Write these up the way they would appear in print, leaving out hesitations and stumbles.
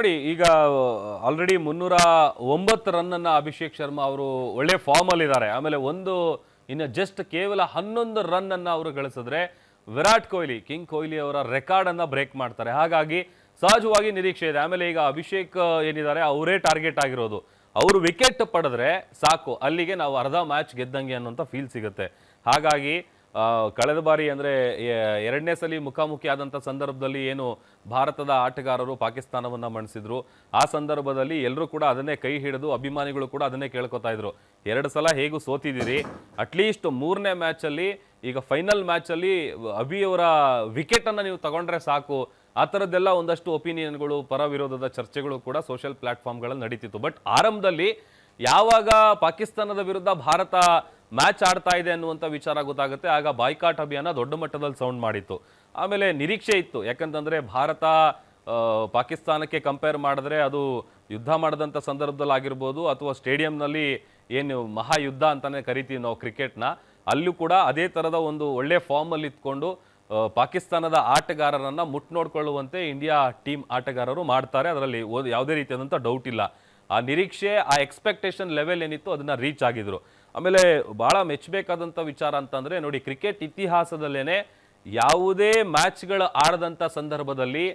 ನೋಡಿ ಈಗ already 309 run ಅನ್ನ ಅಭಿಷೇಕ್ ಶರ್ಮಾ ಅವರು ಒಳ್ಳೆ ಫಾರ್ಮ್ ಅಲ್ಲಿ ಇದ್ದಾರೆ. ಆಮೇಲೆ ಇನ್ನು ಜಸ್ಟ್ ಕೇವಲ 11 ರನ್ ಅನ್ನ ಅವರು ಗಳಿಸಿದ್ರೆ ವಿರಾಟ್ ಕೊಹ್ಲಿ ಕಿಂಗ್ ಕೊಹ್ಲಿ ಅವರ ರೆಕಾರ್ಡ್ ಅನ್ನ ಬ್ರೇಕ್ ಮಾಡ್ತಾರೆ. ಹಾಗಾಗಿ ಸಹಜವಾಗಿ ನಿರೀಕ್ಷೆ ಇದೆ. ಆಮೇಲೆ ಈಗ ಅಭಿಷೇಕ್ ಏನಿದ್ದಾರೆ ಅವರೇ ಟಾರ್ಗೆಟ್ ಆಗಿರೋದು. ಅವರು ವಿಕೆಟ್ ಪಡೆದ್ರೆ ಸಾಕು, ಅಲ್ಲಿಗೆ ನಾವು ಅರ್ಧ ಮ್ಯಾಚ್ ಗೆದ್ದಂಗೆ ಅನ್ನುವಂಥ ಫೀಲ್ ಸಿಗುತ್ತೆ. ಹಾಗಾಗಿ ಕಳೆದ ಬಾರಿ ಅಂದರೆ ಎರಡನೇ ಸಲ ಮುಖಾಮುಖಿ ಆದಂಥ ಸಂದರ್ಭದಲ್ಲಿ ಏನು ಭಾರತದ ಆಟಗಾರರು ಪಾಕಿಸ್ತಾನವನ್ನು ಮಣಿಸಿದ್ರು, ಆ ಸಂದರ್ಭದಲ್ಲಿ ಎಲ್ಲರೂ ಕೂಡ ಅದನ್ನೇ ಕೈ ಹಿಡಿದು ಅಭಿಮಾನಿಗಳು ಕೂಡ ಅದನ್ನೇ ಕೇಳ್ಕೊತಾ ಇದ್ರು. 2 ಸಲ ಹೇಗೂ ಸೋತಿದ್ದೀರಿ, ಅಟ್ಲೀಸ್ಟ್ 3ನೇ ಮ್ಯಾಚಲ್ಲಿ ಈಗ ಫೈನಲ್ ಮ್ಯಾಚಲ್ಲಿ ಅಭಿಯವರ ವಿಕೆಟನ್ನು ನೀವು ತಗೊಂಡ್ರೆ ಸಾಕು. ಆ ಥರದ್ದೆಲ್ಲ ಒಂದಷ್ಟು ಒಪಿನಿಯನ್ಗಳು, ಪರ ವಿರೋಧದ ಚರ್ಚೆಗಳು ಕೂಡ ಸೋಷಿಯಲ್ ಪ್ಲಾಟ್ಫಾರ್ಮ್ಗಳಲ್ಲಿ ನಡೀತಿತ್ತು. ಬಟ್ ಆರಂಭದಲ್ಲಿ ಯಾವಾಗ ಪಾಕಿಸ್ತಾನದ ವಿರುದ್ಧ ಭಾರತ ಮ್ಯಾಚ್ ಆಡ್ತಾ ಇದೆ ಅನ್ನುವಂಥ ವಿಚಾರ ಗೊತ್ತಾಗುತ್ತೆ, ಆಗ ಬಾಯ್ಕಾಟ್ ಅಭಿಯಾನ ದೊಡ್ಡ ಮಟ್ಟದಲ್ಲಿ ಸೌಂಡ್ ಮಾಡಿತ್ತು. ಆಮೇಲೆ ನಿರೀಕ್ಷೆ ಇತ್ತು, ಯಾಕಂತಂದರೆ ಭಾರತ ಪಾಕಿಸ್ತಾನಕ್ಕೆ ಕಂಪೇರ್ ಮಾಡಿದ್ರೆ ಅದು ಯುದ್ಧ ಮಾಡಿದಂಥ ಸಂದರ್ಭದಲ್ಲಿ ಆಗಿರ್ಬೋದು, ಅಥವಾ ಸ್ಟೇಡಿಯಂನಲ್ಲಿ ಏನು ಮಹಾಯುದ್ಧ ಅಂತಲೇ ಕರಿತೀವಿ ನಾವು ಕ್ರಿಕೆಟ್ನ, ಅಲ್ಲೂ ಕೂಡ ಅದೇ ಥರದ ಒಂದು ಒಳ್ಳೆ ಫಾರ್ಮಲ್ಲಿ ಇಟ್ಕೊಂಡು ಪಾಕಿಸ್ತಾನದ ಆಟಗಾರರನ್ನು ನೋಡ್ಕೊಳ್ಳುವಂತೆ ಇಂಡಿಯಾ ಟೀಮ್ ಆಟಗಾರರು ಮಾಡ್ತಾರೆ. ಅದರಲ್ಲಿ ಯಾವುದೇ ರೀತಿಯಾದಂಥ ಡೌಟ್ ಇಲ್ಲ. ಆ ನಿರೀಕ್ಷೆ, ಆ ಎಕ್ಸ್ಪೆಕ್ಟೇಷನ್ ಲೆವೆಲ್ ಏನಿತ್ತು ಅದನ್ನು ರೀಚ್ ಆಗಿದ್ರು. ಆಮೇಲೆ ಭಾಳ ಮೆಚ್ಚಬೇಕಾದಂಥ ವಿಚಾರ ಅಂತಂದರೆ ನೋಡಿ, ಕ್ರಿಕೆಟ್ ಇತಿಹಾಸದಲ್ಲೇ ಯಾವುದೇ ಮ್ಯಾಚ್ಗಳು ಆಡದಂಥ ಸಂದರ್ಭದಲ್ಲಿ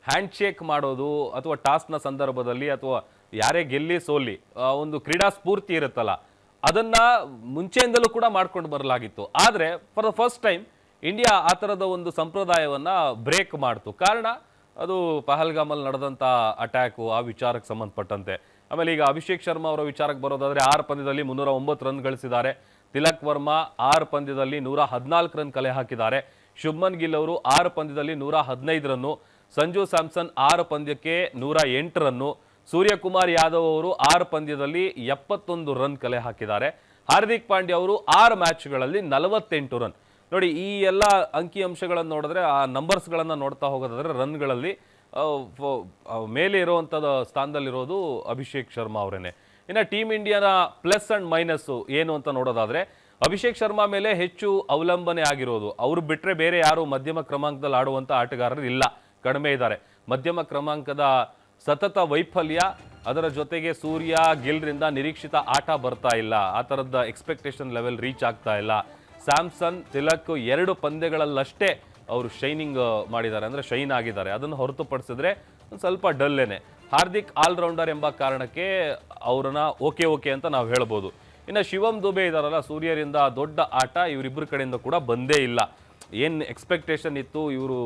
ಹ್ಯಾಂಡ್ ಶೇಕ್ ಮಾಡೋದು ಅಥವಾ ಟಾಸ್ನ ಸಂದರ್ಭದಲ್ಲಿ ಅಥವಾ ಯಾರೇ ಗೆಲ್ಲಿ ಸೋಲಿ ಒಂದು ಕ್ರೀಡಾ ಸ್ಫೂರ್ತಿ ಇರುತ್ತಲ್ಲ, ಅದನ್ನು ಮುಂಚೆಯಿಂದಲೂ ಕೂಡ ಮಾಡ್ಕೊಂಡು ಬರಲಾಗಿತ್ತು. ಆದರೆ for the first time India ಆ ಥರದ ಒಂದು ಸಂಪ್ರದಾಯವನ್ನು ಬ್ರೇಕ್ ಮಾಡ್ತು. ಕಾರಣ ಅದು ಪಹಲ್ಗಾಮಲ್ಲಿ ನಡೆದಂಥ ಅಟ್ಯಾಕು, ಆ ವಿಚಾರಕ್ಕೆ ಸಂಬಂಧಪಟ್ಟಂತೆ. ಆಮೇಲೆ ಈಗ ಅಭಿಷೇಕ್ ಶರ್ಮಾ ಅವರ ವಿಚಾರಕ್ಕೆ ಬರೋದಾದರೆ 6 ಪಂದ್ಯದಲ್ಲಿ 309 ರನ್ ಗಳಿಸಿದ್ದಾರೆ. ತಿಲಕ್ ವರ್ಮಾ 6 ಪಂದ್ಯದಲ್ಲಿ 114 ರನ್ ಕಲೆ ಹಾಕಿದ್ದಾರೆ. ಶುಭ್ಮನ್ ಗಿಲ್ ಅವರು 6 ಪಂದ್ಯದಲ್ಲಿ 115 ರನ್ನು. ಸಂಜು ಸ್ಯಾಮ್ಸನ್ 6 ಪಂದ್ಯಕ್ಕೆ 108 ರನ್ನು. ಸೂರ್ಯಕುಮಾರ್ ಯಾದವ್ ಅವರು 6 ಪಂದ್ಯದಲ್ಲಿ 71 ರನ್ ಕಲೆ ಹಾಕಿದ್ದಾರೆ. ಹಾರ್ದಿಕ್ ಪಾಂಡ್ಯ ಅವರು 6 ಮ್ಯಾಚ್ಗಳಲ್ಲಿ 48 ರನ್. ನೋಡಿ, ಈ ಎಲ್ಲ ಅಂಕಿಅಂಶಗಳನ್ನು ನೋಡಿದ್ರೆ, ಆ ನಂಬರ್ಸ್ಗಳನ್ನು ನೋಡ್ತಾ ಹೋಗೋದಾದ್ರೆ ರನ್ಗಳಲ್ಲಿ ಮೇಲೆ ಇರುವಂಥದ್ದು ಸ್ಥಾನದಲ್ಲಿರೋದು ಅಭಿಷೇಕ್ ಶರ್ಮಾ ಅವರೇನೆ. ಇನ್ನು ಟೀಮ್ ಇಂಡಿಯಾನ ಪ್ಲಸ್ ಅಂಡ್ ಮೈನಸ್ಸು ಏನು ಅಂತ ನೋಡೋದಾದ್ರೆ, ಅಭಿಷೇಕ್ ಶರ್ಮಾ ಮೇಲೆ ಹೆಚ್ಚು ಅವಲಂಬನೆ ಆಗಿರೋದು. ಅವರು ಬಿಟ್ಟರೆ ಬೇರೆ ಯಾರು ಮಧ್ಯಮ ಕ್ರಮಾಂಕದಲ್ಲಿ ಆಡುವಂಥ ಆಟಗಾರರು ಇಲ್ಲ, ಕಡಿಮೆ ಇದ್ದಾರೆ. ಮಧ್ಯಮ ಕ್ರಮಾಂಕದ ಸತತ ವೈಫಲ್ಯ, ಅದರ ಜೊತೆಗೆ ಸೂರ್ಯ ಗಿಲ್ರಿಂದ ನಿರೀಕ್ಷಿತ ಆಟ ಬರ್ತಾ ಇಲ್ಲ, ಆ ಥರದ ಎಕ್ಸ್ಪೆಕ್ಟೇಷನ್ ಲೆವೆಲ್ ರೀಚ್ ಆಗ್ತಾ ಇಲ್ಲ. ಸ್ಯಾಮ್ಸನ್, ತಿಲಕ್ 2 ಪಂದ್ಯಗಳಲ್ಲಷ್ಟೇ ಅವರು ಶೈನಿಂಗ್ ಮಾಡಿದ್ದಾರೆ, ಅಂದರೆ ಶೈನ್ ಆಗಿದ್ದಾರೆ. ಅದನ್ನು ಹೊರತುಪಡಿಸಿದ್ರೆ ಒಂದು ಸ್ವಲ್ಪ ಡಲ್ಲೇನೆ. ಹಾರ್ದಿಕ್ ಆಲ್ರೌಂಡರ್ ಎಂಬ ಕಾರಣಕ್ಕೆ ಅವರನ್ನ ಓಕೆ ಅಂತ ನಾವು ಹೇಳ್ಬೋದು. ಇನ್ನು ಶಿವಮ್ ದುಬೆ ಇದ್ದಾರಲ್ಲ, ಸೂರ್ಯರಿಂದ ದೊಡ್ಡ ಆಟ ಇವರಿಬ್ಬರ ಕಡೆಯಿಂದ ಕೂಡ ಬಂದೇ ಇಲ್ಲ. ಏನು ಎಕ್ಸ್ಪೆಕ್ಟೇಷನ್ ಇತ್ತು, ಇವರು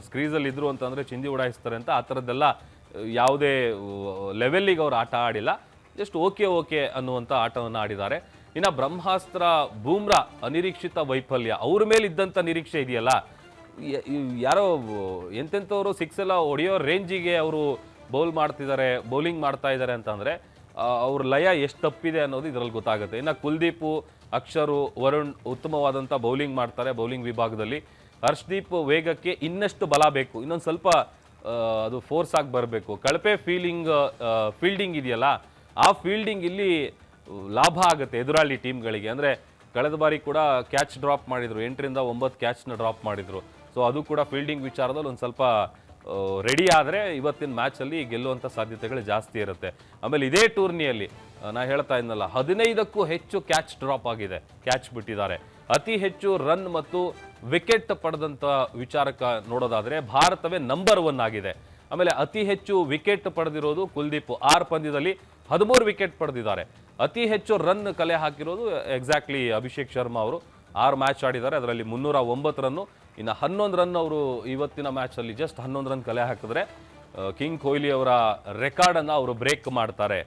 ಸ್ಕ್ರೀಸಲ್ಲಿ ಇದ್ರು ಅಂತಂದರೆ ಚಿಂದಿ ಉಡಾಯಿಸ್ತಾರೆ ಅಂತ, ಆ ಥರದ್ದೆಲ್ಲ ಯಾವುದೇ ಲೆವೆಲ್ಲಿಗೆ ಅವರು ಆಟ ಆಡಿಲ್ಲ. ಜಸ್ಟ್ ಓಕೆ ಅನ್ನುವಂಥ ಆಟವನ್ನು ಆಡಿದ್ದಾರೆ. ಇನ್ನು ಬ್ರಹ್ಮಾಸ್ತ್ರ ಬೂಮ್ರಾ ಅನಿರೀಕ್ಷಿತ ವೈಫಲ್ಯ, ಅವ್ರ ಮೇಲೆ ಇದ್ದಂಥ ನಿರೀಕ್ಷೆ ಇದೆಯಲ್ಲ, ಯಾರೋ ಎಂತೆಂಥವರು 6 ಎಲ್ಲ ಹೊಡೆಯೋ ರೇಂಜಿಗೆ ಅವರು ಬೌಲಿಂಗ್ ಮಾಡ್ತಾ ಇದ್ದಾರೆ ಅಂತಂದರೆ ಅವ್ರ ಲಯ ಎಷ್ಟು ತಪ್ಪಿದೆ ಅನ್ನೋದು ಇದರಲ್ಲಿ ಗೊತ್ತಾಗುತ್ತೆ. ಇನ್ನು ಕುಲ್ದೀಪು, ಅಕ್ಷರು, ವರುಣ್ ಉತ್ತಮವಾದಂಥ ಬೌಲಿಂಗ್ ಮಾಡ್ತಾರೆ ಬೌಲಿಂಗ್ ವಿಭಾಗದಲ್ಲಿ. ಹರ್ಷ್ದೀಪ್ ವೇಗಕ್ಕೆ ಇನ್ನಷ್ಟು ಬಲ ಬೇಕು, ಇನ್ನೊಂದು ಸ್ವಲ್ಪ ಅದು ಫೋರ್ಸ್ ಆಗಿ ಬರಬೇಕು. ಕಳಪೆ ಫೀಲ್ಡಿಂಗ್ ಇದೆಯಲ್ಲ, ಆ ಫೀಲ್ಡಿಂಗ್ ಇಲ್ಲಿ ಲಾಭ ಆಗುತ್ತೆ ಎದುರಾಳಿ ಟೀಮ್ಗಳಿಗೆ. ಅಂದರೆ ಕಳೆದ ಬಾರಿ ಕೂಡ ಕ್ಯಾಚ್ ಡ್ರಾಪ್ ಮಾಡಿದರು, 8ರಿಂದ 9 ಕ್ಯಾಚ್ನ ಡ್ರಾಪ್ ಮಾಡಿದರು. ಸೊ ಅದು ಕೂಡ ಫೀಲ್ಡಿಂಗ್ ವಿಚಾರದಲ್ಲಿ ಒಂದು ಸ್ವಲ್ಪ ರೆಡಿ ಆದರೆ ಇವತ್ತಿನ ಮ್ಯಾಚಲ್ಲಿ ಗೆಲ್ಲುವಂಥ ಸಾಧ್ಯತೆಗಳು ಜಾಸ್ತಿ ಇರುತ್ತೆ. ಆಮೇಲೆ ಇದೇ ಟೂರ್ನಿಯಲ್ಲಿ ನಾ ಹೇಳ್ತಾ ಇದ್ನಲ್ಲ, 15ಕ್ಕೂ ಹೆಚ್ಚು ಕ್ಯಾಚ್ ಡ್ರಾಪ್ ಆಗಿದೆ, ಕ್ಯಾಚ್ ಬಿಟ್ಟಿದ್ದಾರೆ. ಅತಿ ಹೆಚ್ಚು ರನ್ ಮತ್ತು ವಿಕೆಟ್ ಪಡೆದಂಥ ವಿಚಾರಕ್ಕೆ ನೋಡೋದಾದರೆ ಭಾರತವೇ ನಂಬರ್ 1 ಆಗಿದೆ. ಆಮೇಲೆ ಅತಿ ಹೆಚ್ಚು ವಿಕೆಟ್ ಪಡೆದಿರೋದು ಕುಲ್ದೀಪ್, 6 ಪಂದ್ಯದಲ್ಲಿ 13 ವಿಕೆಟ್ ಪಡೆದಿದ್ದಾರೆ. ಅತಿ ಹೆಚ್ಚು ರನ್ ಕಲೆ ಹಾಕಿರೋದು ಎಕ್ಸಾಕ್ಟ್ಲಿ ಅಭಿಷೇಕ್ ಶರ್ಮಾ ಅವರು. 6 ಮ್ಯಾಚ್ ಆಡಿದ್ದಾರೆ, ಅದರಲ್ಲಿ 309 ರನ್ನು. ಇನ್ನು 11 ರನ್ ಅವರು ಇವತ್ತಿನ ಮ್ಯಾಚಲ್ಲಿ ಜಸ್ಟ್ 11 ರನ್ ಕಲೆ ಹಾಕಿದ್ರೆ ಕಿಂಗ್ ಕೊಹ್ಲಿ ಅವರ ರೆಕಾರ್ಡನ್ನು ಅವರು ಬ್ರೇಕ್ ಮಾಡ್ತಾರೆ.